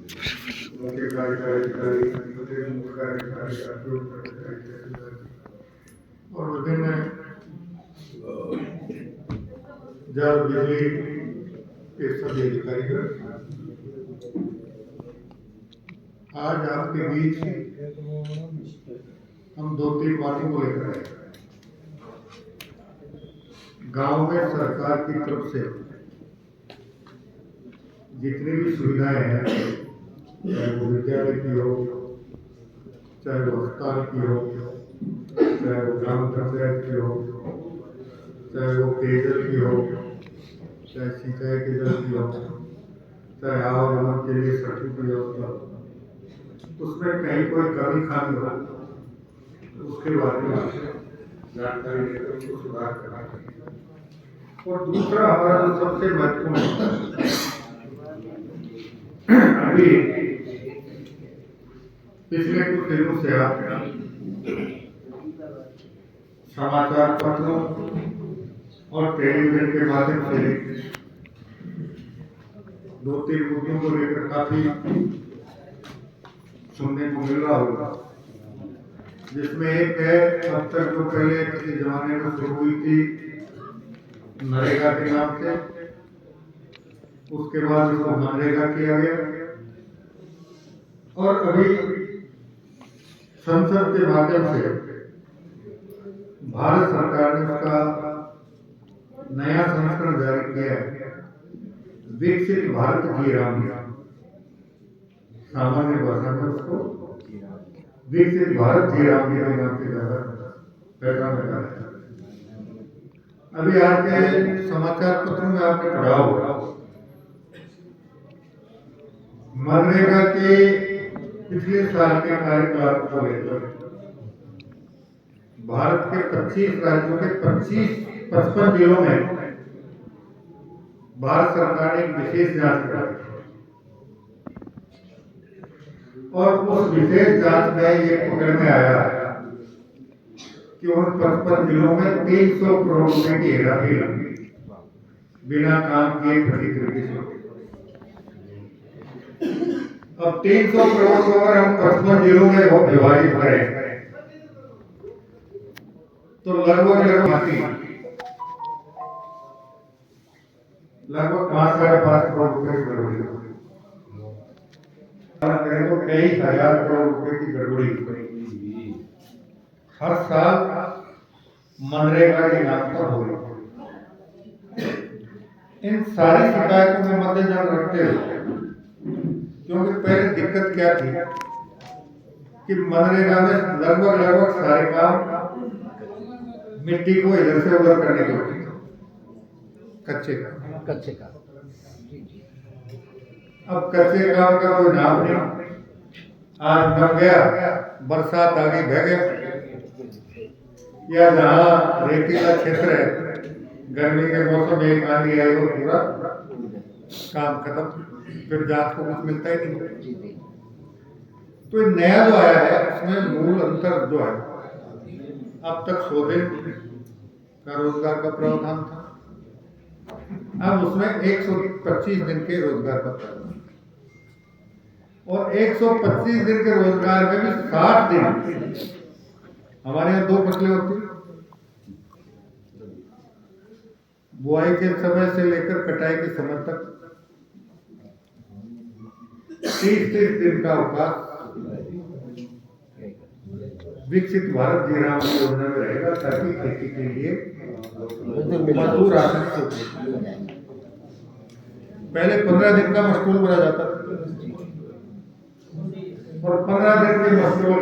मुख्य कार्यकारी अधिकारी, मुख्य कार्यकारी अधिकारी और विभिन्न जल बिजली के सभी अधिकारी आज आपके बीच हम 2-3 बातों को लेकर आए। गांव में सरकार की तरफ से जितनी भी सुविधाएं हैं, चाहे वो विद्यालय की हो, चाहे वो अस्पताल की हो, चाहे वो ग्राम पंचायत की हो, चाहे वो पेयजल की हो, चाहे सिंचाई के जल की हो, चाहे आवागमन के लिए सड़कों की व्यवस्था हो, उसमें कहीं कोई कमी खामी हो उसके बारे में जानकारी लेकर उसको सुधार करना चाहिए। और दूसरा हमारा जो सबसे महत्वपूर्ण अभी पिछले कुछ दिनों से आप समाचार पत्रों और टेलीविजन के माध्यम से 2-3 मुद्दों को लेकर काफी सुनने को मिल रहा होगा, जिसमें एक है अब तक जो पहले किसी जमाने में शुरू हुई थी नरेगा के नाम से, उसके बाद उसको मनरेगा किया गया और अभी संसद के माध्यम से भारत सरकार ने उसका नया संस्करण जारी किया है, विकसित भारत की राह। सामान्य भाषा में उसको विकसित भारत की राह के नाम से पहचाना जा रहा है। अभी आज के समाचार पत्रों में आपने पढ़ा होगा मनरेगा के पिछले साल के कार्यकाल को लेकर भारत के 25 राज्यों के 55 जिलों में भारत सरकार ने एक विशेष जांच कराई और उस विशेष जांच में ये पकड़ में आया कि उन 55 जिलों में 300 करोड़ रुपए की हेराफेरी बिना काम किए खरीद तरीके से। अब 300 करोड़ को अगर हम 55 जिलों में विभाजित करें तो लगभग 5-5.5 करोड़ रुपए की गड़बड़ी करें तो कई हजार करोड़ रुपए की गड़बड़ी हर साल मनरेगा के नाम पर हो रही। इन सारी शिकायतों में मद्देनजर रखते हुए, क्योंकि पहले दिक्कत क्या थी कि मनरेगा में लगभग सारे काम मिट्टी को इधर से उधर करने के होते थे, कच्चे काम। अब कच्चे काम का कोई नाम नहीं, आज बन गया, बरसात आ गई बह गया, या जहाँ रेतीला क्षेत्र है गर्मी के मौसम में एक आंधी आई और पूरा काम खत्म, फिर जांच को कुछ मिलता ही नहीं। तो नया जो आया है उसमें मूल अंतर जो है, अब तक 100 दिन का रोजगार का प्रावधान था, अब उसमें 125 दिन के रोजगार का प्रावधान, और 125 दिन के रोजगार में भी 60 दिन हमारे यहाँ 2 फसलें होती हैं, बुआई के समय से लेकर कटाई के समय तक 30 दिन का अवकाश विकसित भारत जी राम योजना में रहेगा, ताकि खेती के लिए मजदूर आसानी से उपलब्ध। पहले 15 दिन का मजदूर बना जाता था और 15 दिन के मजदूर